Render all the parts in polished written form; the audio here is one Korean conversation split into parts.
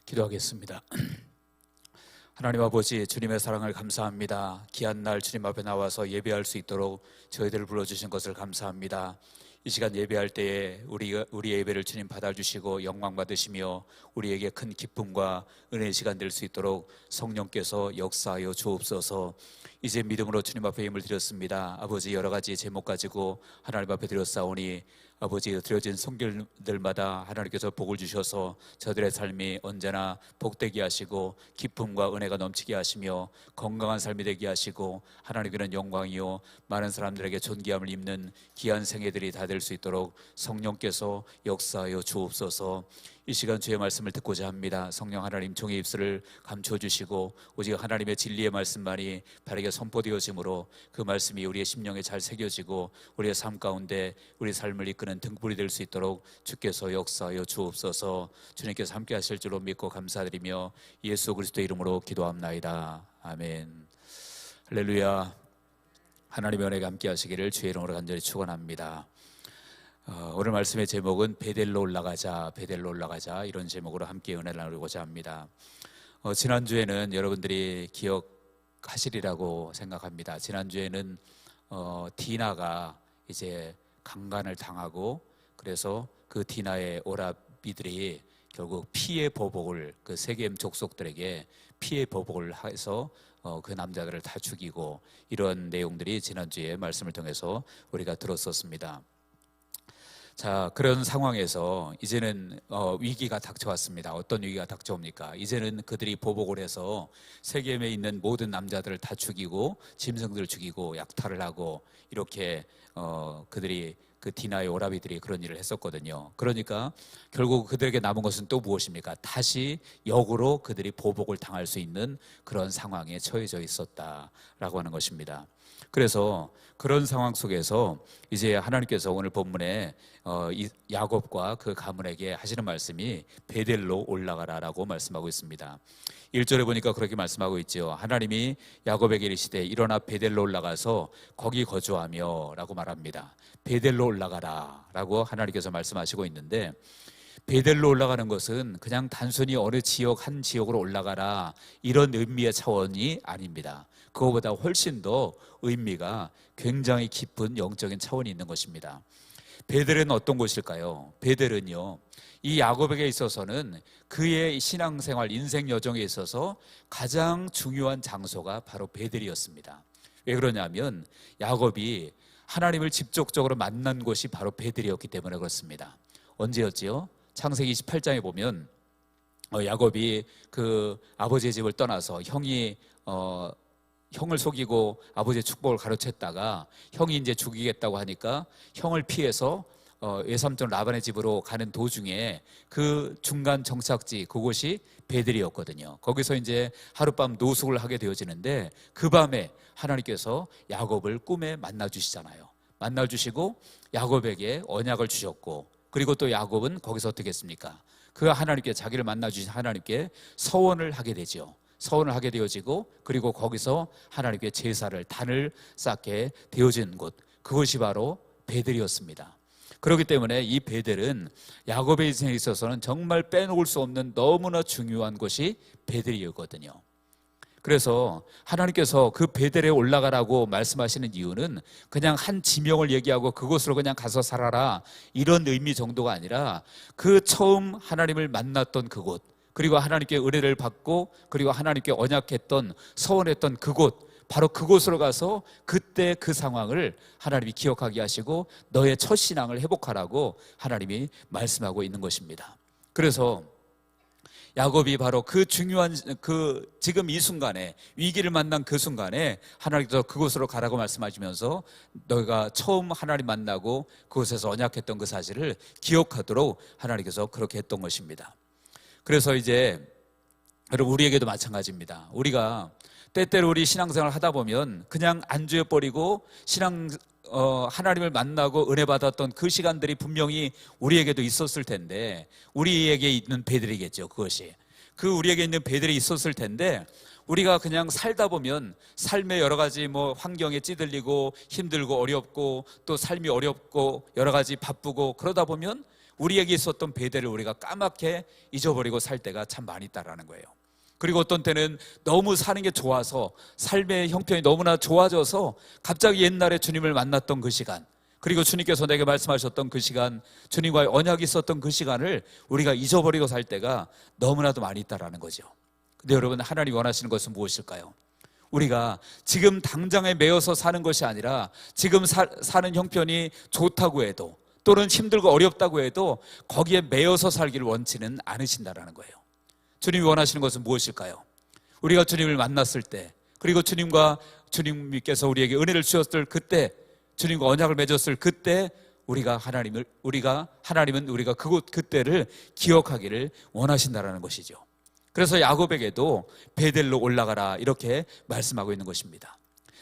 기도하겠습니다. 하나님 아버지, 주님의 사랑을 감사합니다. 귀한 날 주님 앞에 나와서 예배할 수 있도록 저희들을 불러주신 것을 감사합니다. 이 시간 예배할 때에 우리 예배를 주님 받아주시고 영광 받으시며 우리에게 큰 기쁨과 은혜의 시간 될 수 있도록 성령께서 역사하여 주옵소서. 이제 믿음으로 주님 앞에 힘을 드렸습니다. 아버지, 여러 가지 제목 가지고 하나님 앞에 드렸사오니 아버지, 드려진 성결들마다 하나님께서 복을 주셔서 저들의 삶이 언제나 복되게 하시고 기쁨과 은혜가 넘치게 하시며 건강한 삶이 되게 하시고 하나님께는 영광이요 많은 사람들에게 존귀함을 입는 귀한 생애들이 다 될 수 있도록 성령께서 역사하여 주옵소서. 이 시간 주의 말씀을 듣고자 합니다. 성령 하나님, 종의 입술을 감춰주시고 오직 하나님의 진리의 말씀만이 바르게 선포되어지므로 그 말씀이 우리의 심령에 잘 새겨지고 우리의 삶 가운데 우리 삶을 이끄는 등불이 될 수 있도록 주께서 역사하여 주옵소서. 주님께서 함께 하실 줄로 믿고 감사드리며 예수 그리스도의 이름으로 기도합나이다. 아멘. 할렐루야. 하나님의 은혜가 함께 하시기를 주의 이름으로 간절히 축원합니다. 오늘 말씀의 제목은 베델로 올라가자, 베델로 올라가자, 이런 제목으로 함께 은혜를 나누고자 합니다. 지난주에는 여러분들이 기억하시리라고 생각합니다. 지난주에는 디나가 이제 강간을 당하고 그래서 그 디나의 오라비들이 결국 피해 보복을, 그 세겜 족속들에게 피해 보복을 해서 그 남자들을 다 죽이고, 이런 내용들이 지난주에 말씀을 통해서 우리가 들었었습니다. 자, 그런 상황에서 이제는 위기가 닥쳐왔습니다. 어떤 위기가 닥쳐옵니까? 이제는 그들이 보복을 해서 세겜에 있는 모든 남자들을 다 죽이고 짐승들을 죽이고 약탈을 하고, 이렇게 그들이, 그 디나의 오라비들이 그런 일을 했었거든요. 그러니까 결국 그들에게 남은 것은 또 무엇입니까? 다시 역으로 그들이 보복을 당할 수 있는 그런 상황에 처해져 있었다라고 하는 것입니다. 그래서 그런 상황 속에서 이제 하나님께서 오늘 본문에 이 야곱과 그 가문에게 하시는 말씀이 베델로 올라가라라고 말씀하고 있습니다. 1절에 보니까 그렇게 말씀하고 있죠. 하나님이 야곱에게 이르시되 일어나 베델로 올라가서 거기 거주하며 라고 말합니다. 베델로 올라가라 라고 하나님께서 말씀하시고 있는데, 베델로 올라가는 것은 그냥 단순히 어느 지역 한 지역으로 올라가라 이런 의미의 차원이 아닙니다. 그거보다 훨씬 더 의미가 굉장히 깊은 영적인 차원이 있는 것입니다. 베델은 어떤 곳일까요? 베델은요, 이 야곱에게 있어서는 그의 신앙생활, 인생 여정에 있어서 가장 중요한 장소가 바로 베델이었습니다. 왜 그러냐면 야곱이 하나님을 직접적으로 만난 곳이 바로 베델이었기 때문에 그렇습니다. 언제였지요? 창세기 28장에 보면 야곱이 그 아버지의 집을 떠나서 형을 속이고 아버지의 축복을 가로챘다가 형이 이제 죽이겠다고 하니까 형을 피해서 외삼촌 라반의 집으로 가는 도중에 그 중간 정착지, 그곳이 베델이었거든요. 거기서 이제 하룻밤 노숙을 하게 되어지는데, 그 밤에 하나님께서 야곱을 꿈에 만나 주시잖아요. 만나 주시고 야곱에게 언약을 주셨고, 그리고 또 야곱은 거기서 어떻게 했습니까? 그 하나님께, 자기를 만나 주신 하나님께 서원을 하게 되죠. 서원을 하게 되어지고, 그리고 거기서 하나님께 제사를, 단을 쌓게 되어진 곳, 그것이 바로 베델이었습니다. 그렇기 때문에 이 베델은 야곱의 인생에 있어서는 정말 빼놓을 수 없는 너무나 중요한 곳이 베델이었거든요. 그래서 하나님께서 그 베델에 올라가라고 말씀하시는 이유는 그냥 한 지명을 얘기하고 그곳으로 그냥 가서 살아라 이런 의미 정도가 아니라, 그 처음 하나님을 만났던 그곳, 그리고 하나님께 은혜를 받고 그리고 하나님께 언약했던, 서원했던 그곳, 바로 그곳으로 가서 그때 그 상황을 하나님이 기억하게 하시고 너의 첫 신앙을 회복하라고 하나님이 말씀하고 있는 것입니다. 그래서 야곱이 바로 그 중요한, 지금 이 순간에, 위기를 만난 그 순간에 하나님께서 그곳으로 가라고 말씀하시면서 너희가 처음 하나님 만나고 그곳에서 언약했던 그 사실을 기억하도록 하나님께서 그렇게 했던 것입니다. 그래서 이제 여러분, 우리에게도 마찬가지입니다. 우리가 때때로 우리 신앙생활을 하다 보면 그냥 안주해버리고 하나님을 만나고 은혜 받았던 그 시간들이 분명히 우리에게도 있었을 텐데, 우리에게 있는 베델이겠죠. 그것이 우리에게 있는 베델이 있었을 텐데, 우리가 그냥 살다 보면 삶의 여러 가지 환경에 찌들리고 힘들고 어렵고 또 삶이 어렵고 여러 가지 바쁘고 그러다 보면 우리에게 있었던 베델을 우리가 까맣게 잊어버리고 살 때가 참 많이 있다라는 거예요. 그리고 어떤 때는 너무 사는 게 좋아서, 삶의 형편이 너무나 좋아져서 갑자기 옛날에 주님을 만났던 그 시간, 그리고 주님께서 내게 말씀하셨던 그 시간, 주님과의 언약이 있었던 그 시간을 우리가 잊어버리고 살 때가 너무나도 많이 있다라는 거죠. 근데 여러분, 하나님이 원하시는 것은 무엇일까요? 우리가 지금 당장에 매여서 사는 것이 아니라 지금 사는 형편이 좋다고 해도, 또는 힘들고 어렵다고 해도 거기에 매여서 살기를 원치는 않으신다라는 거예요. 주님이 원하시는 것은 무엇일까요? 우리가 주님을 만났을 때, 그리고 주님께서 우리에게 은혜를 주셨을 그때, 주님과 언약을 맺었을 그때, 하나님은 우리가 그때를 기억하기를 원하신다라는 것이죠. 그래서 야곱에게도 베델로 올라가라 이렇게 말씀하고 있는 것입니다.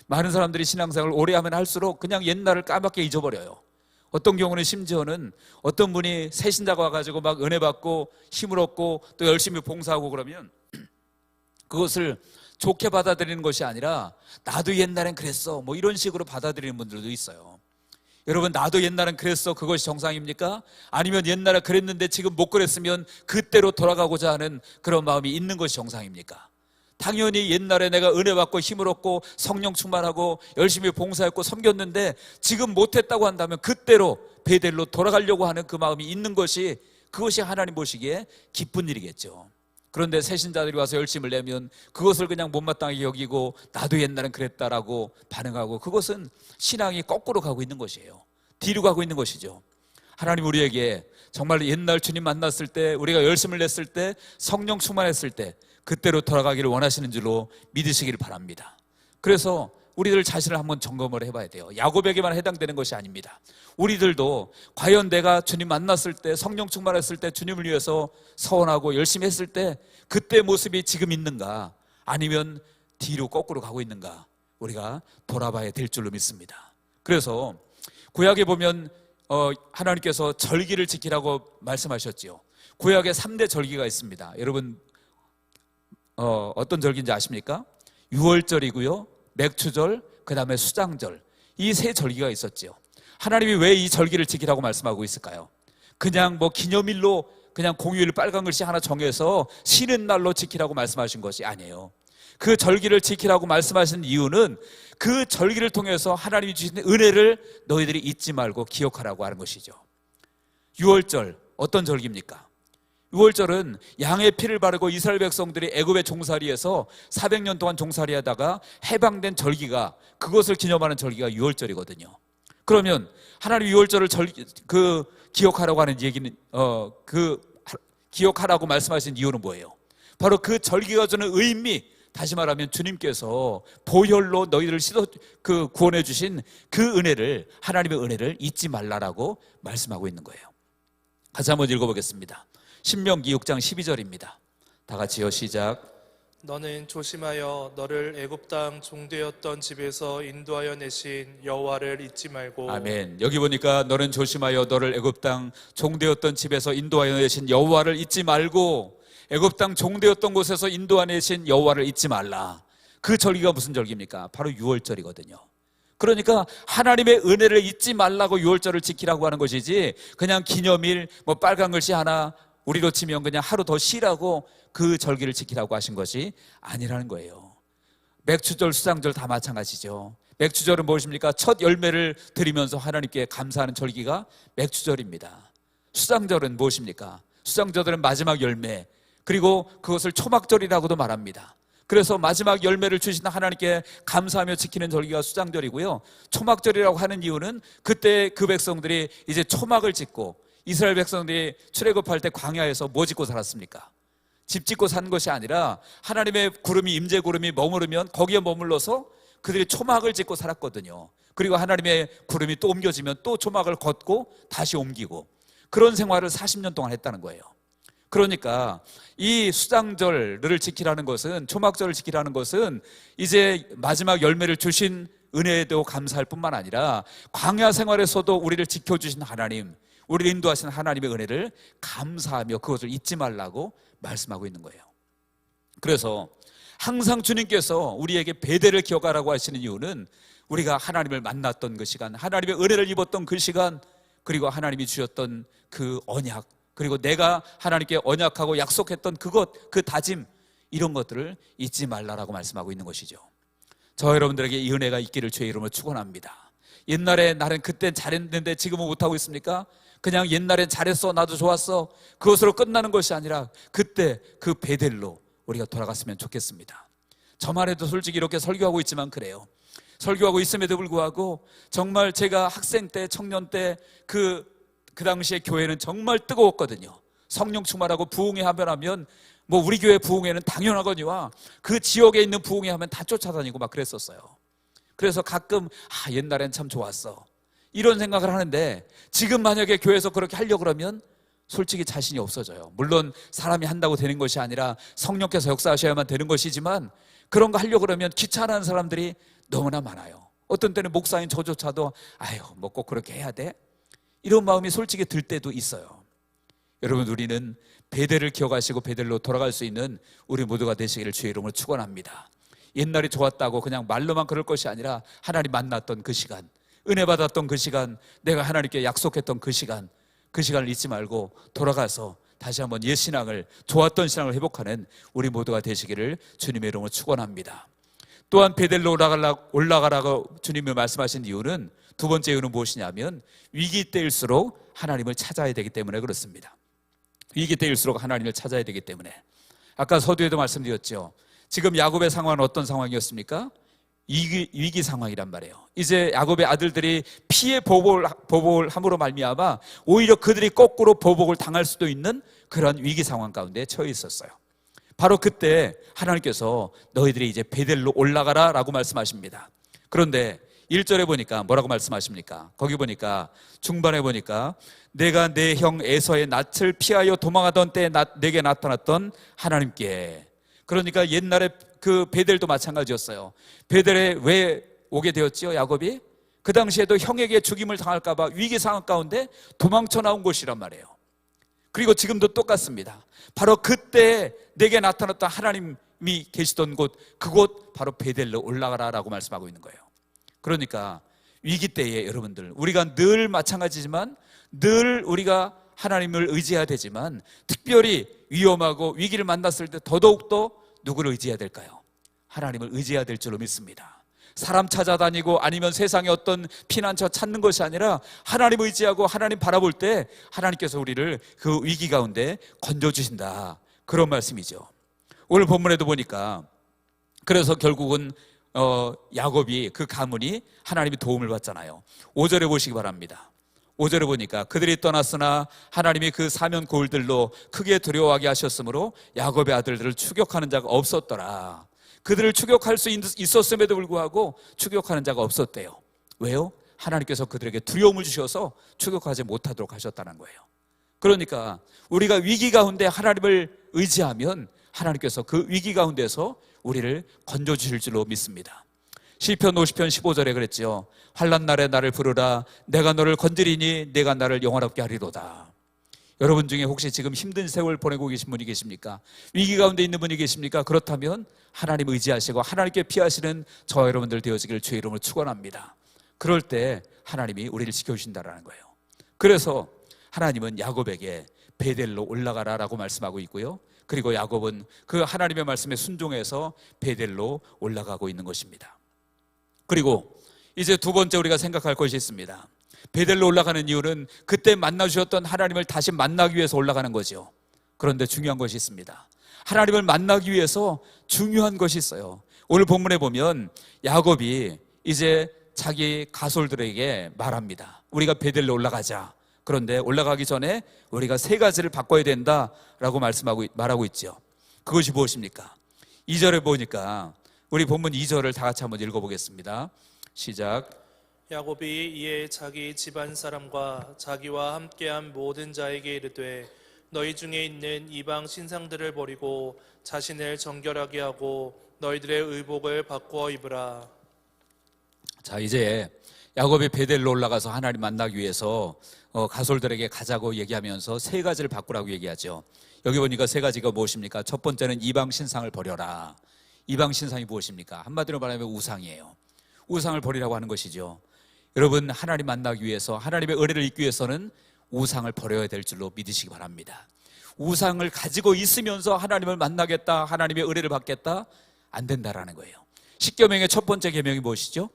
많은 사람들이 신앙생활을 오래 하면 할수록 그냥 옛날을 까맣게 잊어버려요. 어떤 경우는 심지어는 어떤 분이 새신자가 와가지고 막 은혜 받고 힘을 얻고 또 열심히 봉사하고 그러면 그것을 좋게 받아들이는 것이 아니라 나도 옛날엔 그랬어 뭐 이런 식으로 받아들이는 분들도 있어요. 여러분, 나도 옛날엔 그랬어, 그것이 정상입니까? 아니면 옛날에 그랬는데 지금 못 그랬으면 그때로 돌아가고자 하는 그런 마음이 있는 것이 정상입니까? 당연히 옛날에 내가 은혜 받고 힘을 얻고 성령 충만하고 열심히 봉사했고 섬겼는데 지금 못했다고 한다면 그때로 베델로 돌아가려고 하는 그 마음이 있는 것이, 그것이 하나님 보시기에 기쁜 일이겠죠. 그런데 새신자들이 와서 열심을 내면 그것을 그냥 못마땅하게 여기고 나도 옛날엔 그랬다라고 반응하고, 그것은 신앙이 거꾸로 가고 있는 것이에요. 뒤로 가고 있는 것이죠. 하나님 우리에게 정말 옛날 주님 만났을 때, 우리가 열심을 냈을 때, 성령 충만했을 때 그때로 돌아가기를 원하시는 줄로 믿으시기를 바랍니다. 그래서 우리들 자신을 한번 점검을 해봐야 돼요. 야곱에게만 해당되는 것이 아닙니다. 우리들도 과연 내가 주님 만났을 때, 성령 충만했을 때, 주님을 위해서 서원하고 열심히 했을 때 그때 모습이 지금 있는가, 아니면 뒤로 거꾸로 가고 있는가, 우리가 돌아봐야 될 줄로 믿습니다. 그래서 구약에 보면 하나님께서 절기를 지키라고 말씀하셨지요. 구약에 3대 절기가 있습니다. 여러분 어떤 절기인지 아십니까? 유월절이고요, 맥추절, 그 다음에 수장절, 이 세 절기가 있었지요. 하나님이 왜 이 절기를 지키라고 말씀하고 있을까요? 그냥 뭐 기념일로 그냥 공휴일 빨간 글씨 하나 정해서 쉬는 날로 지키라고 말씀하신 것이 아니에요. 그 절기를 지키라고 말씀하신 이유는 그 절기를 통해서 하나님이 주신 은혜를 너희들이 잊지 말고 기억하라고 하는 것이죠. 유월절, 어떤 절기입니까? 유월절은 양의 피를 바르고 이스라엘 백성들이 애굽의 종살이에서 400년 동안 종살이하다가 해방된 절기가, 그것을 기념하는 절기가 유월절이거든요. 그러면 하나님 유월절을 기억하라고 하는 얘기는 기억하라고 말씀하신 이유는 뭐예요? 바로 그 절기가 주는 의미, 다시 말하면 주님께서 보혈로 너희들을 구원해 주신 그 은혜를, 하나님의 은혜를 잊지 말라라고 말씀하고 있는 거예요. 같이 한번 읽어보겠습니다. 신명기 6장 12절입니다. 다 같이요, 시작. 너는 조심하여 너를 애굽 땅 종되었던 집에서 인도하여 내신 여호와를 잊지 말고. 아멘. 여기 보니까 너는 조심하여 너를 애굽 땅 종되었던 집에서 인도하여 내신 여호와를 잊지 말고, 애굽 땅 종되었던 곳에서 인도하여 내신 여호와를 잊지 말라. 그 절기가 무슨 절기입니까? 바로 유월절이거든요. 그러니까 하나님의 은혜를 잊지 말라고 유월절을 지키라고 하는 것이지, 그냥 기념일 뭐 빨간 글씨 하나, 우리로 치면 그냥 하루 더 쉬라고 그 절기를 지키라고 하신 것이 아니라는 거예요. 맥추절, 수장절 다 마찬가지죠. 맥추절은 무엇입니까? 첫 열매를 드리면서 하나님께 감사하는 절기가 맥추절입니다. 수장절은 무엇입니까? 수장절은 마지막 열매, 그리고 그것을 초막절이라고도 말합니다. 그래서 마지막 열매를 주신 하나님께 감사하며 지키는 절기가 수장절이고요, 초막절이라고 하는 이유는 그때 그 백성들이 이제 초막을 짓고, 이스라엘 백성들이 출애굽할 때 광야에서 뭐 짓고 살았습니까? 집 짓고 산 것이 아니라 하나님의 구름이, 임재 구름이 머무르면 거기에 머물러서 그들이 초막을 짓고 살았거든요. 그리고 하나님의 구름이 또 옮겨지면 또 초막을 걷고 다시 옮기고, 그런 생활을 40년 동안 했다는 거예요. 그러니까 이 수장절을 지키라는 것은, 초막절을 지키라는 것은 이제 마지막 열매를 주신 은혜에도 감사할 뿐만 아니라 광야 생활에서도 우리를 지켜주신 하나님, 우리를 인도하신 하나님의 은혜를 감사하며 그것을 잊지 말라고 말씀하고 있는 거예요. 그래서 항상 주님께서 우리에게 베델을 기억하라고 하시는 이유는 우리가 하나님을 만났던 그 시간, 하나님의 은혜를 입었던 그 시간, 그리고 하나님이 주셨던 그 언약, 그리고 내가 하나님께 언약하고 약속했던 그것, 그 다짐, 이런 것들을 잊지 말라라고 말씀하고 있는 것이죠. 저 여러분들에게 이 은혜가 있기를 주의 이름으로 축원합니다. 옛날에 나는 그땐 잘했는데 지금은 못하고 있습니까? 그냥 옛날엔 잘했어, 나도 좋았어, 그것으로 끝나는 것이 아니라 그때 그 베델로 우리가 돌아갔으면 좋겠습니다. 저만 해도 솔직히 이렇게 설교하고 있지만 그래요. 설교하고 있음에도 불구하고 정말 제가 학생 때, 청년 때 그 당시에 교회는 정말 뜨거웠거든요. 성령 충만하고 부흥회 하면 뭐 우리 교회 부흥회는 당연하거니와 그 지역에 있는 부흥회 하면 다 쫓아다니고 막 그랬었어요. 그래서 가끔 옛날엔 참 좋았어, 이런 생각을 하는데 지금 만약에 교회에서 그렇게 하려고 그러면 솔직히 자신이 없어져요. 물론 사람이 한다고 되는 것이 아니라 성령께서 역사하셔야만 되는 것이지만 그런 거 하려고 그러면 귀찮아하는 사람들이 너무나 많아요. 어떤 때는 목사인 저조차도 뭐 꼭 그렇게 해야 돼? 이런 마음이 솔직히 들 때도 있어요. 여러분, 우리는 베델을 기억하시고 베델로 돌아갈 수 있는 우리 모두가 되시기를 주의 이름으로 축원합니다. 옛날이 좋았다고 그냥 말로만 그럴 것이 아니라 하나님 만났던 그 시간, 은혜 받았던 그 시간, 내가 하나님께 약속했던 그 시간을 잊지 말고 돌아가서 다시 한번 옛 신앙을, 좋았던 신앙을 회복하는 우리 모두가 되시기를 주님의 이름으로 축원합니다. 또한 베델로 올라가라고 주님이 말씀하신 이유는, 두 번째 이유는 무엇이냐면 위기 때일수록 하나님을 찾아야 되기 때문에 그렇습니다. 위기 때일수록 하나님을 찾아야 되기 때문에. 아까 서두에도 말씀드렸죠. 지금 야곱의 상황은 어떤 상황이었습니까? 위기 상황이란 말이에요. 이제 야곱의 아들들이 피해 보복을 함으로 말미암아 오히려 그들이 거꾸로 보복을 당할 수도 있는 그런 위기 상황 가운데 처해 있었어요. 바로 그때 하나님께서 너희들이 이제 베델로 올라가라 라고 말씀하십니다. 그런데 1절에 보니까 뭐라고 말씀하십니까? 거기 보니까 중반에 보니까 내가 내 형 에서의 낯을 피하여 도망하던 때에 내게 나타났던 하나님께. 그러니까 옛날에 그 베델도 마찬가지였어요. 베델에 왜 오게 되었지요, 야곱이? 그 당시에도 형에게 죽임을 당할까 봐 위기 상황 가운데 도망쳐 나온 곳이란 말이에요. 그리고 지금도 똑같습니다. 바로 그때 내게 나타났던 하나님이 계시던 곳, 그곳 바로 베델로 올라가라라고 말씀하고 있는 거예요. 그러니까 위기 때에 여러분들, 우리가 늘 마찬가지지만 늘 우리가 하나님을 의지해야 되지만 특별히 위험하고 위기를 만났을 때 더더욱더 누구를 의지해야 될까요? 하나님을 의지해야 될 줄로 믿습니다. 사람 찾아다니고 아니면 세상의 어떤 피난처 찾는 것이 아니라 하나님 의지하고 하나님 바라볼 때 하나님께서 우리를 그 위기 가운데 건져주신다, 그런 말씀이죠. 오늘 본문에도 보니까 그래서 결국은 야곱이 그 가문이 하나님의 도움을 받잖아요. 5절에 보시기 바랍니다. 5절에 보니까 그들이 떠났으나 하나님이 그 사면 고울들로 크게 두려워하게 하셨으므로 야곱의 아들들을 추격하는 자가 없었더라. 그들을 추격할 수 있었음에도 불구하고 추격하는 자가 없었대요. 왜요? 하나님께서 그들에게 두려움을 주셔서 추격하지 못하도록 하셨다는 거예요. 그러니까 우리가 위기 가운데 하나님을 의지하면 하나님께서 그 위기 가운데서 우리를 건져주실 줄로 믿습니다. 시편 50편 15절에 그랬죠. 환난 날에 나를 부르라. 내가 너를 건지리니 내가 나를 영화롭게 하리로다. 여러분 중에 혹시 지금 힘든 세월 보내고 계신 분이 계십니까? 위기 가운데 있는 분이 계십니까? 그렇다면 하나님 의지하시고 하나님께 피하시는 저와 여러분들 되어지기를 주의 이름으로 축원합니다. 그럴 때 하나님이 우리를 지켜주신다는 거예요. 그래서 하나님은 야곱에게 베델로 올라가라라고 말씀하고 있고요. 그리고 야곱은 그 하나님의 말씀에 순종해서 베델로 올라가고 있는 것입니다. 그리고 이제 두 번째 우리가 생각할 것이 있습니다. 베델로 올라가는 이유는 그때 만나주셨던 하나님을 다시 만나기 위해서 올라가는 거죠. 그런데 중요한 것이 있습니다. 하나님을 만나기 위해서 중요한 것이 있어요. 오늘 본문에 보면 야곱이 이제 자기 가솔들에게 말합니다. 우리가 베델로 올라가자. 그런데 올라가기 전에 우리가 세 가지를 바꿔야 된다라고 말하고 있죠. 그것이 무엇입니까? 2절에 보니까 우리 본문 2절을 다 같이 한번 읽어보겠습니다. 시작. 야곱이 이에 자기 집안 사람과 자기와 함께한 모든 자에게 이르되 너희 중에 있는 이방 신상들을 버리고 자신을 정결하게 하고 너희들의 의복을 바꾸어 입으라. 자, 이제 야곱이 베델로 올라가서 하나님 만나기 위해서 가솔들에게 가자고 얘기하면서 세 가지를 바꾸라고 얘기하죠. 여기 보니까 세 가지가 무엇입니까? 첫 번째는 이방 신상을 버려라. 이방 신상이 무엇입니까? 한마디로 말하면 우상이에요. 우상을 버리라고 하는 것이죠. 여러분, 하나님 만나기 위해서, 하나님의 은혜를 잊기 위해서는 우상을 버려야 될 줄로 믿으시기 바랍니다. 우상을 가지고 있으면서 하나님을 만나겠다, 하나님의 은혜를 받겠다, 안 된다라는 거예요. 십계명의 첫 번째 계명이 무엇이죠?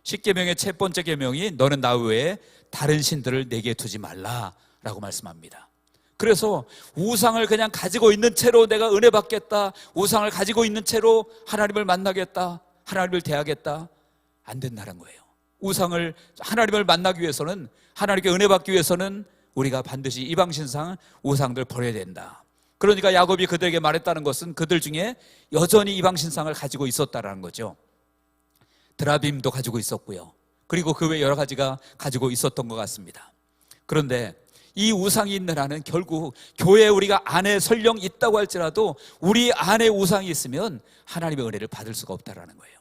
십계명의 첫 번째 계명이 너는 나 외에 다른 신들을 내게 두지 말라라고 말씀합니다. 그래서 우상을 그냥 가지고 있는 채로 내가 은혜 받겠다, 우상을 가지고 있는 채로 하나님을 만나겠다, 하나님을 대하겠다, 안 된다는 거예요. 하나님을 만나기 위해서는, 하나님께 은혜 받기 위해서는 우리가 반드시 이방신상, 우상들 버려야 된다. 그러니까 야곱이 그들에게 말했다는 것은 그들 중에 여전히 이방신상을 가지고 있었다라는 거죠. 드라빔도 가지고 있었고요, 그리고 그 외 여러 가지가 가지고 있었던 것 같습니다. 그런데 이 우상이 있는 한은 결국 교회에 우리가 안에 설령 있다고 할지라도 우리 안에 우상이 있으면 하나님의 은혜를 받을 수가 없다라는 거예요.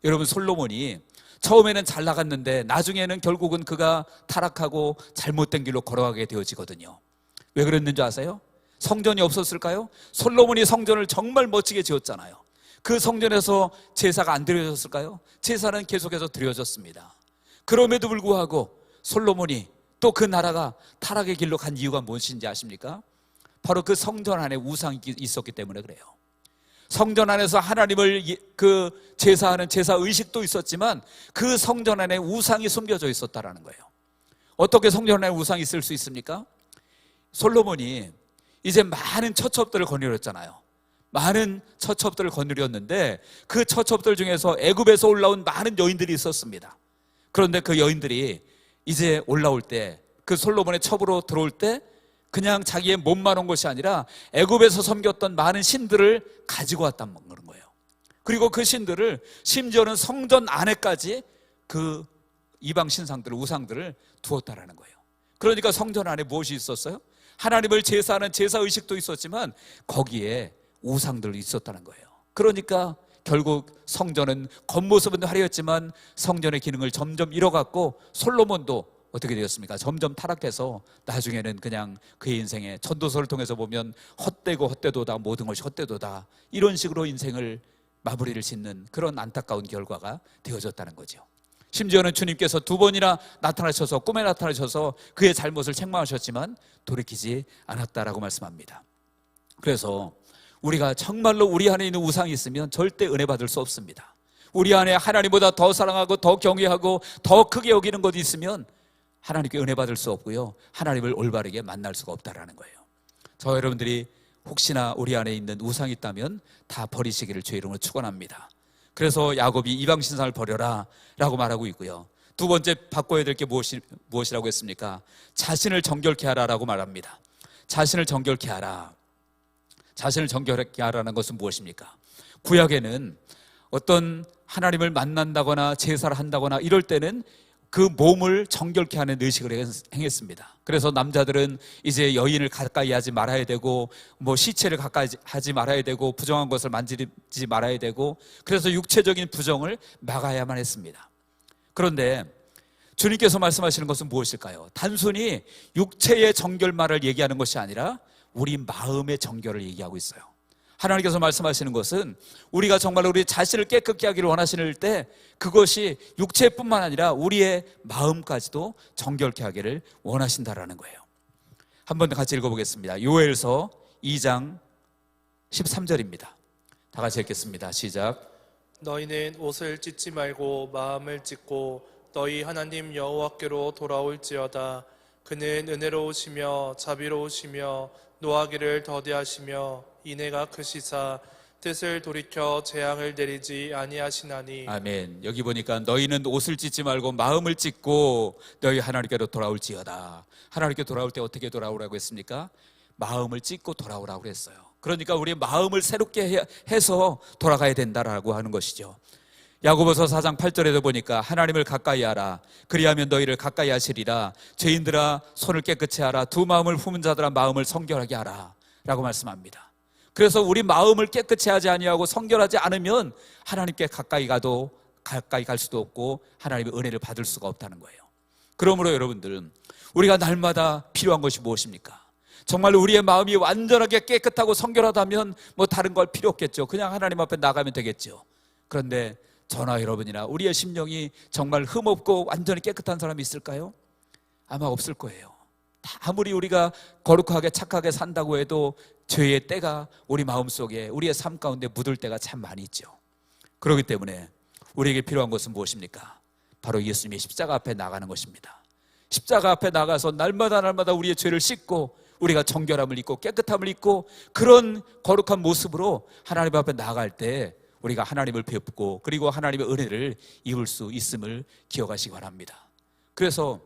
여러분, 솔로몬이 처음에는 잘 나갔는데 나중에는 결국은 그가 타락하고 잘못된 길로 걸어가게 되어지거든요. 왜 그랬는지 아세요? 성전이 없었을까요? 솔로몬이 성전을 정말 멋지게 지었잖아요. 그 성전에서 제사가 안 드려졌을까요? 제사는 계속해서 드려졌습니다. 그럼에도 불구하고 솔로몬이, 또 그 나라가 타락의 길로 간 이유가 무엇인지 아십니까? 바로 그 성전 안에 우상이 있었기 때문에 그래요. 성전 안에서 하나님을 제사하는 제사 의식도 있었지만 그 성전 안에 우상이 숨겨져 있었다라는 거예요. 어떻게 성전 안에 우상이 있을 수 있습니까? 솔로몬이 이제 많은 처첩들을 거느렸잖아요. 많은 처첩들을 거느렸는데 그 처첩들 중에서 애굽에서 올라온 많은 여인들이 있었습니다. 그런데 그 여인들이 이제 올라올 때, 그 솔로몬의 첩으로 들어올 때 그냥 자기의 몸만 온 것이 아니라 애굽에서 섬겼던 많은 신들을 가지고 왔다는 거예요. 그리고 그 신들을 심지어는 성전 안에까지 그 이방 신상들을, 우상들을 두었다라는 거예요. 그러니까 성전 안에 무엇이 있었어요? 하나님을 제사하는 제사 의식도 있었지만 거기에 우상들이 있었다는 거예요. 그러니까 결국 성전은 겉모습은 화려했지만 성전의 기능을 점점 잃어갔고 솔로몬도 어떻게 되었습니까? 점점 타락해서 나중에는 그냥 그의 인생에, 전도서를 통해서 보면 헛되고 헛되도다, 모든 것이 헛되도다, 이런 식으로 인생을 마무리를 짓는 그런 안타까운 결과가 되어졌다는 거죠. 심지어는 주님께서 2번이나 나타나셔서, 꿈에 나타나셔서 그의 잘못을 책망하셨지만 돌이키지 않았다라고 말씀합니다. 그래서 우리가 정말로 우리 안에 있는 우상이 있으면 절대 은혜 받을 수 없습니다. 우리 안에 하나님보다 더 사랑하고 더 경외하고 더 크게 여기는 것이 있으면 하나님께 은혜 받을 수 없고요, 하나님을 올바르게 만날 수가 없다라는 거예요. 저와 여러분들이 혹시나 우리 안에 있는 우상이 있다면 다 버리시기를 주의 이름으로 축원합니다. 그래서 야곱이 이방신상을 버려라 라고 말하고 있고요, 두 번째 바꿔야 될 게 무엇이라고 했습니까? 자신을 정결케 하라라고 말합니다. 자신을 정결케 하라. 자신을 정결케 하라는 것은 무엇입니까? 구약에는 어떤 하나님을 만난다거나 제사를 한다거나 이럴 때는 그 몸을 정결케 하는 의식을 행했습니다. 그래서 남자들은 이제 여인을 가까이 하지 말아야 되고, 시체를 가까이 하지 말아야 되고, 부정한 것을 만지지 말아야 되고, 그래서 육체적인 부정을 막아야만 했습니다. 그런데 주님께서 말씀하시는 것은 무엇일까요? 단순히 육체의 정결만을 얘기하는 것이 아니라 우리 마음의 정결을 얘기하고 있어요. 하나님께서 말씀하시는 것은 우리가 정말로 우리 자신을 깨끗게 하기를 원하시는 때 그것이 육체뿐만 아니라 우리의 마음까지도 정결케 하기를 원하신다라는 거예요. 한번 같이 읽어보겠습니다. 요엘서 2장 13절입니다. 다 같이 읽겠습니다. 시작. 너희는 옷을 찢지 말고 마음을 찢고 너희 하나님 여호와께로 돌아올지어다. 그는 은혜로우시며 자비로우시며 노하기를 더디하시며 인애가 크시사 뜻을 돌이켜 재앙을 내리지 아니하시나니. 아멘. 여기 보니까 너희는 옷을 찢지 말고 마음을 찢고 너희 하나님께로 돌아올지어다. 하나님께 돌아올 때 어떻게 돌아오라고 했습니까? 마음을 찢고 돌아오라고 했어요. 그러니까 우리의 마음을 새롭게 해서 돌아가야 된다라고 하는 것이죠. 야고보서 4장 8절에도 보니까 하나님을 가까이 하라. 그리하면 너희를 가까이 하시리라. 죄인들아 손을 깨끗이 하라. 두 마음을 품은 자들아 마음을 성결하게 하라 라고 말씀합니다. 그래서 우리 마음을 깨끗이 하지 아니하고 성결하지 않으면 하나님께 가까이 갈 수도 없고 하나님의 은혜를 받을 수가 없다는 거예요. 그러므로 여러분들, 우리가 날마다 필요한 것이 무엇입니까? 정말 우리의 마음이 완전하게 깨끗하고 성결하다면 다른 걸 필요 없겠죠. 그냥 하나님 앞에 나가면 되겠죠. 그런데 저나 여러분이나 우리의 심령이 정말 흠없고 완전히 깨끗한 사람이 있을까요? 아마 없을 거예요. 아무리 우리가 거룩하게 착하게 산다고 해도 죄의 때가 우리 마음속에, 우리의 삶 가운데 묻을 때가 참 많이 있죠. 그렇기 때문에 우리에게 필요한 것은 무엇입니까? 바로 예수님의 십자가 앞에 나가는 것입니다. 십자가 앞에 나가서 날마다 우리의 죄를 씻고 우리가 정결함을 입고 깨끗함을 입고 그런 거룩한 모습으로 하나님 앞에 나아갈 때 우리가 하나님을 뵙고 그리고 하나님의 은혜를 입을 수 있음을 기억하시기 바랍니다. 그래서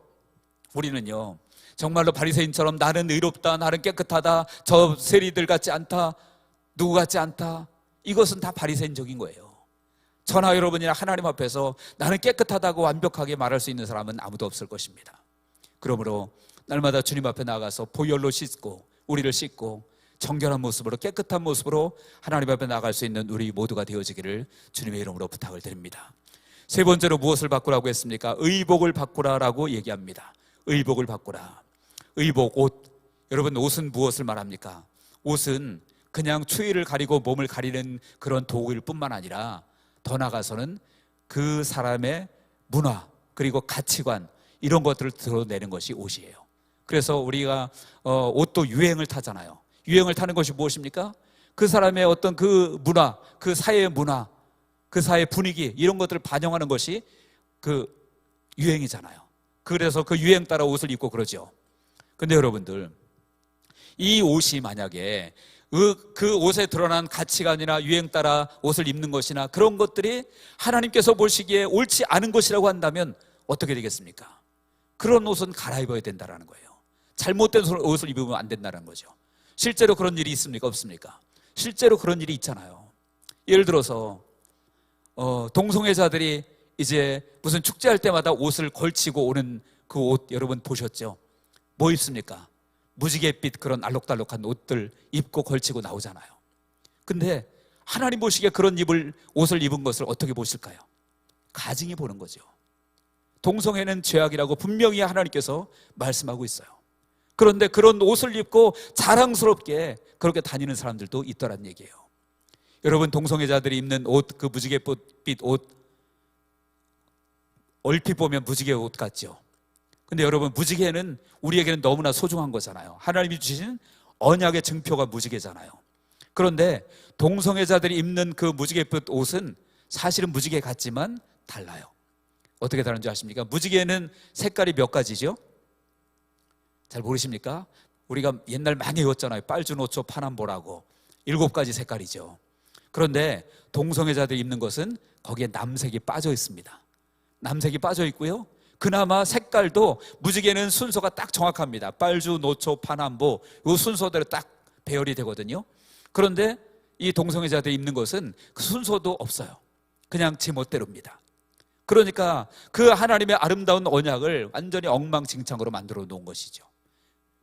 우리는요, 정말로 바리새인처럼 나는 의롭다, 나는 깨끗하다, 저 세리들 같지 않다, 누구 같지 않다, 이것은 다 바리새인적인 거예요. 저나 여러분이나 하나님 앞에서 나는 깨끗하다고 완벽하게 말할 수 있는 사람은 아무도 없을 것입니다. 그러므로 날마다 주님 앞에 나가서 보혈로 씻고 우리를 씻고 정결한 모습으로 깨끗한 모습으로 하나님 앞에 나갈 수 있는 우리 모두가 되어지기를 주님의 이름으로 부탁을 드립니다. 세 번째로 무엇을 바꾸라고 했습니까? 의복을 바꾸라라고 얘기합니다. 의복을 바꾸라. 의복, 옷. 여러분, 옷은 무엇을 말합니까? 옷은 그냥 추위를 가리고 몸을 가리는 그런 도구일 뿐만 아니라 더 나아가서는 그 사람의 문화 그리고 가치관, 이런 것들을 드러내는 것이 옷이에요. 그래서 우리가 옷도 유행을 타잖아요. 유행을 타는 것이 무엇입니까? 그 사람의 어떤 그 문화, 그 사회의 문화, 그 사회의 분위기, 이런 것들을 반영하는 것이 그 유행이잖아요. 그래서 그 유행 따라 옷을 입고 그러죠. 근데 여러분들, 이 옷이 만약에 그 옷에 드러난 가치관이나 유행 따라 옷을 입는 것이나 그런 것들이 하나님께서 보시기에 옳지 않은 것이라고 한다면 어떻게 되겠습니까? 그런 옷은 갈아입어야 된다는 거예요. 잘못된 옷을 입으면 안 된다는 거죠. 실제로 그런 일이 있습니까? 없습니까? 실제로 그런 일이 있잖아요. 예를 들어서 동성애자들이 이제 무슨 축제할 때마다 옷을 걸치고 오는 그 옷 여러분 보셨죠? 뭐 입습니까? 무지갯빛 그런 알록달록한 옷들 입고 걸치고 나오잖아요. 근데 하나님 보시기에 그런 옷을 입은 것을 어떻게 보실까요? 가증히 보는 거죠. 동성애는 죄악이라고 분명히 하나님께서 말씀하고 있어요. 그런데 그런 옷을 입고 자랑스럽게 그렇게 다니는 사람들도 있더란 얘기예요. 여러분, 동성애자들이 입는 옷, 그 무지갯빛 옷, 얼핏 보면 무지개 옷 같죠. 근데 여러분, 무지개는 우리에게는 너무나 소중한 거잖아요. 하나님이 주신 언약의 증표가 무지개잖아요. 그런데 동성애자들이 입는 그 무지갯빛 옷은 사실은 무지개 같지만 달라요. 어떻게 다른지 아십니까? 무지개는 색깔이 몇 가지죠? 잘 모르십니까? 우리가 옛날 많이 외웠잖아요. 빨주노초 파남보라고 7가지 색깔이죠. 그런데 동성애자들이 입는 것은 거기에 남색이 빠져 있습니다. 남색이 빠져 있고요, 그나마 색깔도 무지개는 순서가 딱 정확합니다. 빨주, 노초, 파남보, 이 순서대로 딱 배열이 되거든요. 그런데 이 동성애자들이 입는 것은 그 순서도 없어요. 그냥 제멋대로입니다. 그러니까 그 하나님의 아름다운 언약을 완전히 엉망진창으로 만들어 놓은 것이죠.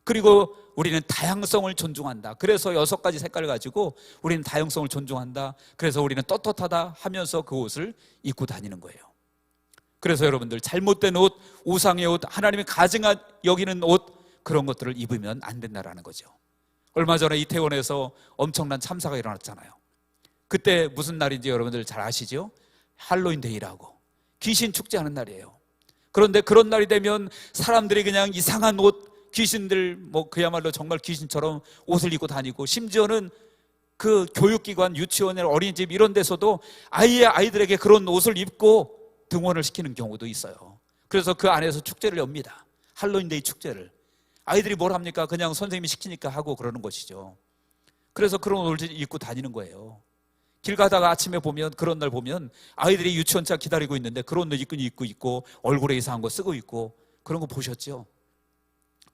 그리고 우리는 다양성을 존중한다. 그래서 6가지 색깔을 가지고 우리는 다양성을 존중한다. 그래서 우리는 떳떳하다 하면서 그 옷을 입고 다니는 거예요. 그래서 여러분들, 잘못된 옷, 우상의 옷, 하나님이 가증한 여기는 옷, 그런 것들을 입으면 안 된다라는 거죠. 얼마 전에 이태원에서 엄청난 참사가 일어났잖아요. 그때 무슨 날인지 여러분들 잘 아시죠? 할로윈 데이라고, 귀신 축제하는 날이에요. 그런데 그런 날이 되면 사람들이 그냥 이상한 옷, 귀신들 그야말로 정말 귀신처럼 옷을 입고 다니고, 심지어는 그 교육기관, 유치원이나 어린이집 이런 데서도 아이들에게 그런 옷을 입고 등원을 시키는 경우도 있어요. 그래서 그 안에서 축제를 엽니다. 할로윈데이 축제를. 아이들이 뭘 합니까? 그냥 선생님이 시키니까 하고 그러는 것이죠. 그래서 그런 옷을 입고 다니는 거예요. 길 가다가 아침에 보면, 그런 날 보면 아이들이 유치원차 기다리고 있는데 그런 옷 입고 있고 얼굴에 이상한 거 쓰고 있고, 그런 거 보셨죠?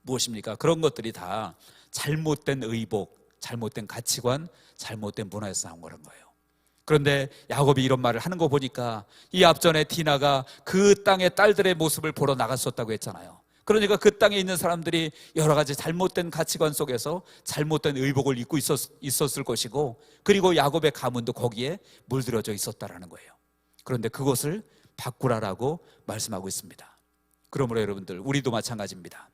무엇입니까? 그런 것들이 다 잘못된 의복, 잘못된 가치관, 잘못된 문화에서 나온 거란 거예요. 그런데 야곱이 이런 말을 하는 거 보니까 이 앞전에 디나가 그 땅의 딸들의 모습을 보러 나갔었다고 했잖아요. 그러니까 그 땅에 있는 사람들이 여러 가지 잘못된 가치관 속에서 잘못된 의복을 입고 있었을 것이고, 그리고 야곱의 가문도 거기에 물들여져 있었다라는 거예요. 그런데 그것을 바꾸라라고 말씀하고 있습니다. 그러므로 여러분들, 우리도 마찬가지입니다.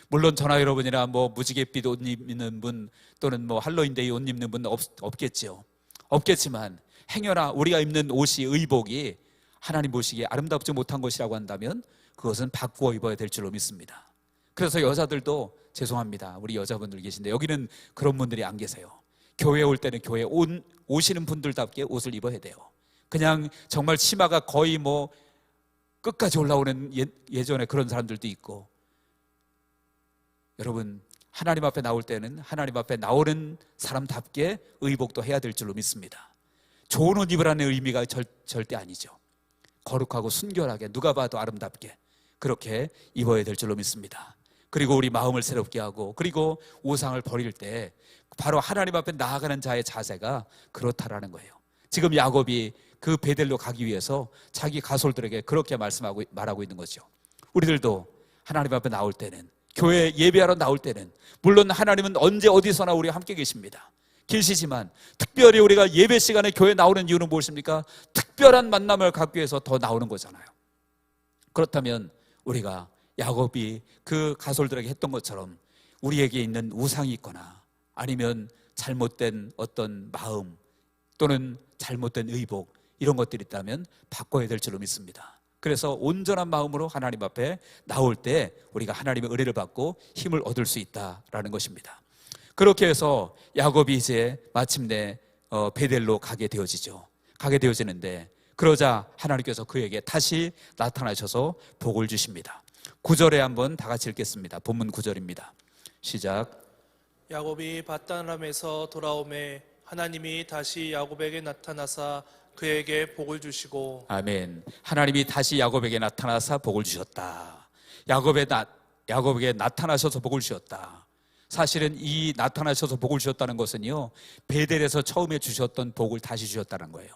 물론 저나 여러분이나 무지갯빛 옷 입는 분, 또는 할로윈데이 옷 입는 분 없겠지요. 없겠지만 행여나 우리가 입는 옷이, 의복이 하나님 보시기에 아름답지 못한 것이라고 한다면 그것은 바꾸어 입어야 될 줄로 믿습니다. 그래서 여자들도 죄송합니다. 우리 여자분들 계신데 여기는 그런 분들이 안 계세요. 교회 올 때는 교회 오시는 분들답게 옷을 입어야 돼요. 그냥 정말 치마가 거의 뭐 끝까지 올라오는 예전에 그런 사람들도 있고, 여러분 하나님 앞에 나올 때는 하나님 앞에 나오는 사람답게 의복도 해야 될 줄로 믿습니다. 좋은 옷 입으라는 의미가 절대 아니죠. 거룩하고 순결하게 누가 봐도 아름답게 그렇게 입어야 될 줄로 믿습니다. 그리고 우리 마음을 새롭게 하고, 그리고 우상을 버릴 때 바로 하나님 앞에 나아가는 자의 자세가 그렇다라는 거예요. 지금 야곱이 그 베델로 가기 위해서 자기 가솔들에게 그렇게 말하고 있는 거죠. 우리들도 하나님 앞에 나올 때는, 교회 예배하러 나올 때는, 물론 하나님은 언제 어디서나 우리와 함께 계십니다. 계시지만 특별히 우리가 예배 시간에 교회 나오는 이유는 무엇입니까? 특별한 만남을 갖기 위해서 더 나오는 거잖아요. 그렇다면 우리가 야곱이 그 가솔들에게 했던 것처럼 우리에게 있는 우상이 있거나 아니면 잘못된 어떤 마음 또는 잘못된 의복, 이런 것들이 있다면 바꿔야 될 줄로 믿습니다. 그래서 온전한 마음으로 하나님 앞에 나올 때 우리가 하나님의 은혜를 받고 힘을 얻을 수 있다라는 것입니다. 그렇게 해서 야곱이 이제 마침내 베델로 가게 되어지는데, 그러자 하나님께서 그에게 다시 나타나셔서 복을 주십니다. 9절에 한번 다 같이 읽겠습니다. 본문 9절입니다. 시작. 야곱이 밧단람에서 돌아오매 하나님이 다시 야곱에게 나타나사 그에게 복을 주시고. 아멘. 하나님이 다시 야곱에게 나타나사 복을 주셨다. 야곱에게 나타나셔서 복을 주셨다. 사실은 이 나타나셔서 복을 주셨다는 것은요, 베델에서 처음에 주셨던 복을 다시 주셨다는 거예요.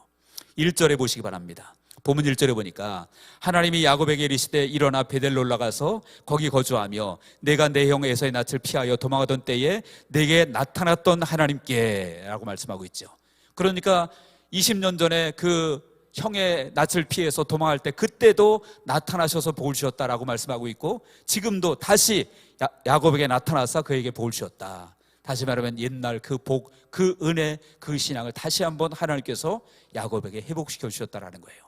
1절에 보시기 바랍니다. 본문 1절에 보니까 하나님이 야곱에게 이르시되 일어나 베델로 올라가서 거기 거주하며 내가 내 형 에서의 낯을 피하여 도망하던 때에 내게 나타났던 하나님께 라고 말씀하고 있죠. 그러니까 20년 전에 그 형의 낯을 피해서 도망할 때 그때도 나타나셔서 복을 주셨다라고 말씀하고 있고, 지금도 다시 야곱에게 나타나서 그에게 복을 주셨다. 다시 말하면 옛날 그 복, 그 은혜, 그 신앙을 다시 한번 하나님께서 야곱에게 회복시켜 주셨다라는 거예요.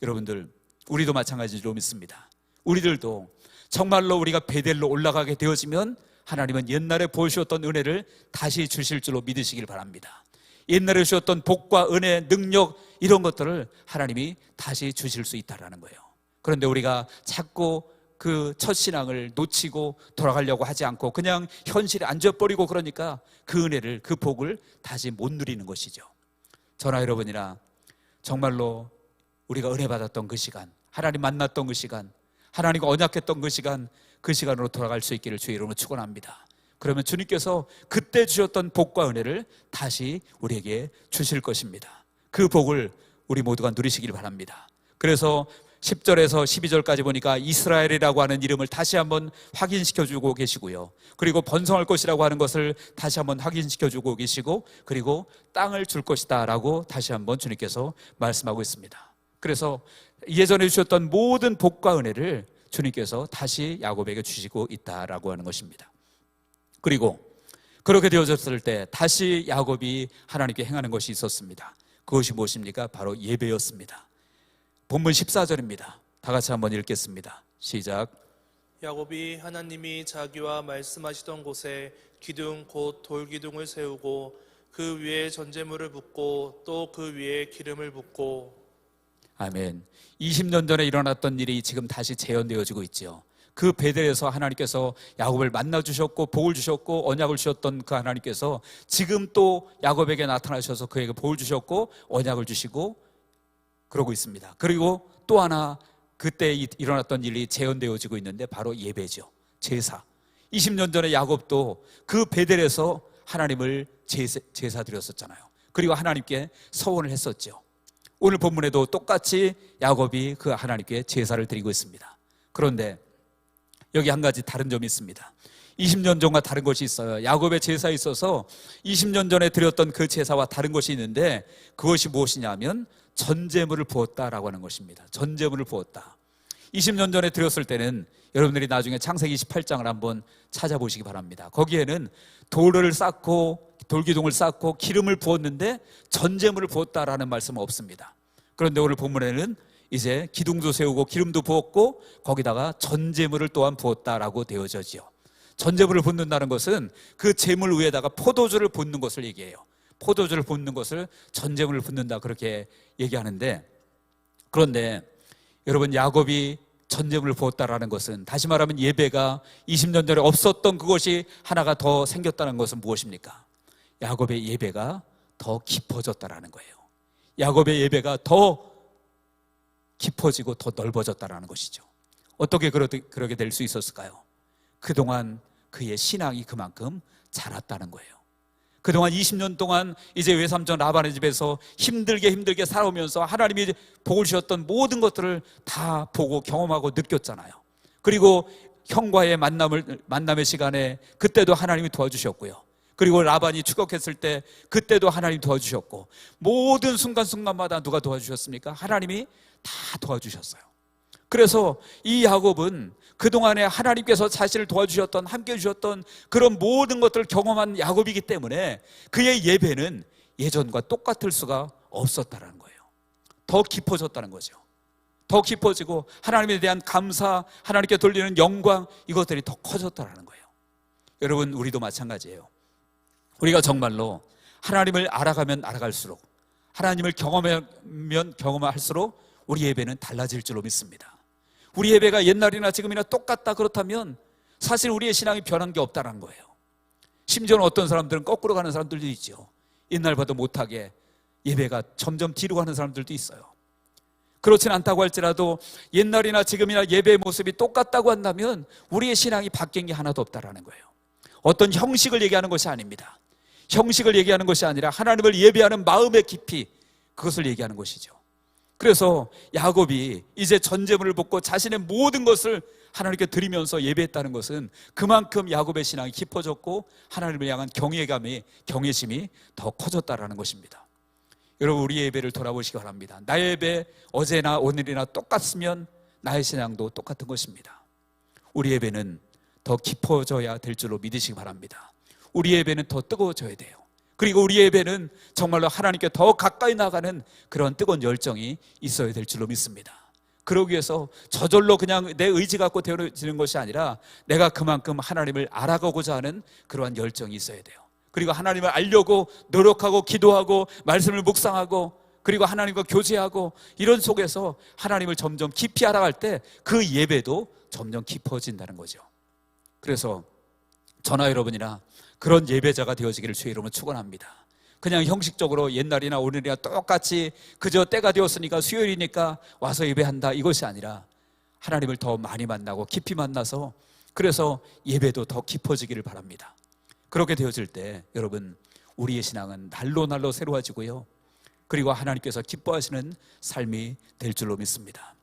여러분들, 우리도 마찬가지로 믿습니다. 우리들도 정말로 우리가 베델로 올라가게 되어지면 하나님은 옛날에 보여주셨던 은혜를 다시 주실 줄로 믿으시길 바랍니다. 옛날에 주셨던 복과 은혜, 능력, 이런 것들을 하나님이 다시 주실 수 있다는 거예요. 그런데 우리가 자꾸 그 첫 신앙을 놓치고 돌아가려고 하지 않고 그냥 현실에 앉아버리고, 그러니까 그 은혜를, 그 복을 다시 못 누리는 것이죠. 저나 여러분이나 정말로 우리가 은혜 받았던 그 시간, 하나님 만났던 그 시간, 하나님과 언약했던 그 시간, 그 시간으로 돌아갈 수 있기를 주의 이름으로 축원합니다. 그러면 주님께서 그때 주셨던 복과 은혜를 다시 우리에게 주실 것입니다. 그 복을 우리 모두가 누리시길 바랍니다. 그래서 10절에서 12절까지 보니까 이스라엘이라고 하는 이름을 다시 한번 확인시켜주고 계시고요. 그리고 번성할 것이라고 하는 것을 다시 한번 확인시켜주고 계시고, 그리고 땅을 줄 것이다 라고 다시 한번 주님께서 말씀하고 있습니다. 그래서 예전에 주셨던 모든 복과 은혜를 주님께서 다시 야곱에게 주시고 있다라고 하는 것입니다. 그리고 그렇게 되어졌을 때 다시 야곱이 하나님께 행하는 것이 있었습니다. 그것이 무엇입니까? 바로 예배였습니다. 본문 14절입니다. 다 같이 한번 읽겠습니다. 시작. 야곱이 하나님이 자기와 말씀하시던 곳에 기둥 곧 돌기둥을 세우고 그 위에 전제물을 붓고 또 그 위에 기름을 붓고. 아멘. 20년 전에 일어났던 일이 지금 다시 재현되어지고 있죠. 그 베델에서 하나님께서 야곱을 만나주셨고 복을 주셨고 언약을 주셨던 그 하나님께서 지금 또 야곱에게 나타나셔서 그에게 복을 주셨고 언약을 주시고 그러고 있습니다. 그리고 또 하나 그때 일어났던 일이 재현되어지고 있는데 바로 예배죠. 제사. 20년 전에 야곱도 그 베델에서 하나님을 제사 드렸었잖아요. 그리고 하나님께 서원을 했었죠. 오늘 본문에도 똑같이 야곱이 그 하나님께 제사를 드리고 있습니다. 그런데 여기 한 가지 다른 점이 있습니다. 20년 전과 다른 것이 있어요. 야곱의 제사에 있어서 20년 전에 드렸던 그 제사와 다른 것이 있는데, 그것이 무엇이냐면 전제물을 부었다라고 하는 것입니다. 전제물을 부었다. 20년 전에 드렸을 때는 여러분들이 나중에 창세기 28장을 한번 찾아보시기 바랍니다. 거기에는 돌을 쌓고 돌기둥을 쌓고 기름을 부었는데 전제물을 부었다라는 말씀은 없습니다. 그런데 오늘 본문에는 이제 기둥도 세우고 기름도 부었고 거기다가 전제물을 또한 부었다라고 되어져지요. 전제물을 붓는다는 것은 그 제물 위에다가 포도주를 붓는 것을 얘기해요. 포도주를 붓는 것을 전제물을 붓는다 그렇게 얘기하는데, 그런데 여러분, 야곱이 전제물을 부었다라는 것은, 다시 말하면 예배가 20년 전에 없었던 그것이 하나가 더 생겼다는 것은 무엇입니까? 야곱의 예배가 더 깊어졌다라는 거예요. 야곱의 예배가 더 깊어지고 더 넓어졌다라는 것이죠. 어떻게 그렇게 될 수 있었을까요? 그동안 그의 신앙이 그만큼 자랐다는 거예요. 그동안 20년 동안 이제 외삼촌 라반의 집에서 힘들게 살아오면서 하나님이 복을 주셨던 모든 것들을 다 보고 경험하고 느꼈잖아요. 그리고 형과의 만남의 시간에 그때도 하나님이 도와주셨고요. 그리고 라반이 추격했을 때 그때도 하나님이 도와주셨고, 모든 순간순간마다 누가 도와주셨습니까? 하나님이 다 도와주셨어요. 그래서 이 야곱은 그동안에 하나님께서 자신을 도와주셨던, 함께 해주셨던 그런 모든 것들을 경험한 야곱이기 때문에 그의 예배는 예전과 똑같을 수가 없었다는 거예요. 더 깊어졌다는 거죠. 더 깊어지고 하나님에 대한 감사, 하나님께 돌리는 영광, 이것들이 더 커졌다는 거예요. 여러분, 우리도 마찬가지예요. 우리가 정말로 하나님을 알아가면 알아갈수록, 하나님을 경험하면 경험할수록 우리 예배는 달라질 줄로 믿습니다. 우리 예배가 옛날이나 지금이나 똑같다 그렇다면 사실 우리의 신앙이 변한 게 없다는 거예요. 심지어는 어떤 사람들은 거꾸로 가는 사람들도 있죠. 옛날보다 못하게 예배가 점점 뒤로 가는 사람들도 있어요. 그렇진 않다고 할지라도 옛날이나 지금이나 예배의 모습이 똑같다고 한다면 우리의 신앙이 바뀐 게 하나도 없다는 거예요. 어떤 형식을 얘기하는 것이 아닙니다. 형식을 얘기하는 것이 아니라 하나님을 예배하는 마음의 깊이, 그것을 얘기하는 것이죠. 그래서 야곱이 이제 전제물을 붓고 자신의 모든 것을 하나님께 드리면서 예배했다는 것은 그만큼 야곱의 신앙이 깊어졌고 하나님을 향한 경외심이 더 커졌다라는 것입니다. 여러분, 우리 예배를 돌아보시기 바랍니다. 나의 예배 어제나 오늘이나 똑같으면 나의 신앙도 똑같은 것입니다. 우리 예배는 더 깊어져야 될 줄로 믿으시기 바랍니다. 우리 예배는 더 뜨거워져야 돼요. 그리고 우리 예배는 정말로 하나님께 더 가까이 나가는 그런 뜨거운 열정이 있어야 될 줄로 믿습니다. 그러기 위해서 저절로 그냥 내 의지 갖고 되어지는 것이 아니라 내가 그만큼 하나님을 알아가고자 하는 그러한 열정이 있어야 돼요. 그리고 하나님을 알려고 노력하고 기도하고 말씀을 묵상하고 그리고 하나님과 교제하고, 이런 속에서 하나님을 점점 깊이 알아갈 때 그 예배도 점점 깊어진다는 거죠. 그래서 저나 여러분이나 그런 예배자가 되어지기를 주의 이름으로 축원합니다. 그냥 형식적으로 옛날이나 오늘이나 똑같이 그저 때가 되었으니까 수요일이니까 와서 예배한다, 이것이 아니라 하나님을 더 많이 만나고 깊이 만나서, 그래서 예배도 더 깊어지기를 바랍니다. 그렇게 되어질 때 여러분, 우리의 신앙은 날로 새로워지고요, 그리고 하나님께서 기뻐하시는 삶이 될 줄로 믿습니다.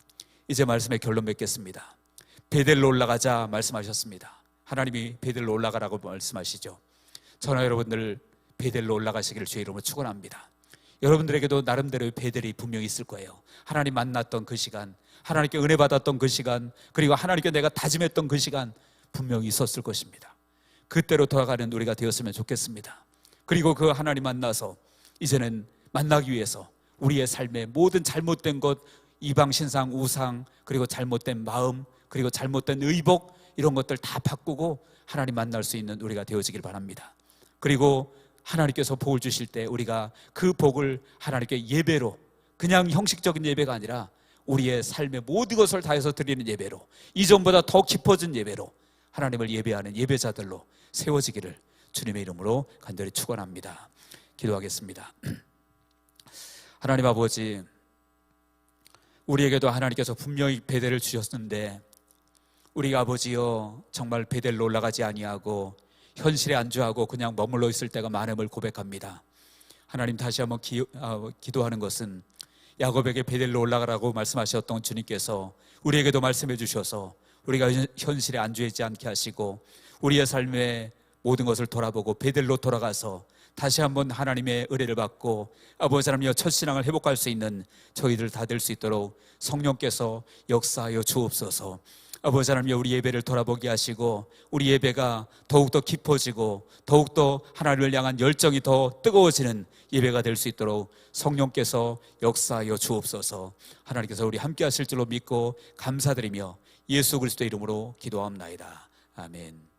이제 말씀의 결론 맺겠습니다. 베델로 올라가자 말씀하셨습니다. 하나님이 베델로 올라가라고 말씀하시죠. 저나 여러분들 베델로 올라가시기를 주의 이름으로 축원합니다. 여러분들에게도 나름대로의 베델이 분명히 있을 거예요. 하나님 만났던 그 시간, 하나님께 은혜 받았던 그 시간, 그리고 하나님께 내가 다짐했던 그 시간 분명히 있었을 것입니다. 그때로 돌아가는 우리가 되었으면 좋겠습니다. 그리고 그 하나님 만나서 이제는 만나기 위해서 우리의 삶의 모든 잘못된 것, 이방 신상, 우상, 그리고 잘못된 마음, 그리고 잘못된 의복, 이런 것들 다 바꾸고 하나님 만날 수 있는 우리가 되어지길 바랍니다. 그리고 하나님께서 복을 주실 때 우리가 그 복을 하나님께 예배로, 그냥 형식적인 예배가 아니라 우리의 삶의 모든 것을 다해서 드리는 예배로, 이전보다 더 깊어진 예배로 하나님을 예배하는 예배자들로 세워지기를 주님의 이름으로 간절히 축원합니다. 기도하겠습니다. 하나님 아버지, 우리에게도 하나님께서 분명히 베델을 주셨는데 우리가 아버지여 정말 베델로 올라가지 아니하고 현실에 안주하고 그냥 머물러 있을 때가 많음을 고백합니다. 하나님, 다시 한번 기도하는 것은 야곱에게 베델로 올라가라고 말씀하셨던 주님께서 우리에게도 말씀해 주셔서 우리가 현실에 안주하지 않게 하시고 우리의 삶의 모든 것을 돌아보고 베델로 돌아가서 다시 한번 하나님의 은혜를 받고 아버지 하나님여 첫신앙을 회복할 수 있는 저희들 다 될 수 있도록 성령께서 역사하여 주옵소서. 아버지 하나님, 우리 예배를 돌아보게 하시고 우리 예배가 더욱더 깊어지고 더욱더 하나님을 향한 열정이 더 뜨거워지는 예배가 될 수 있도록 성령께서 역사하여 주옵소서. 하나님께서 우리 함께 하실 줄로 믿고 감사드리며 예수 그리스도의 이름으로 기도합나이다. 아멘.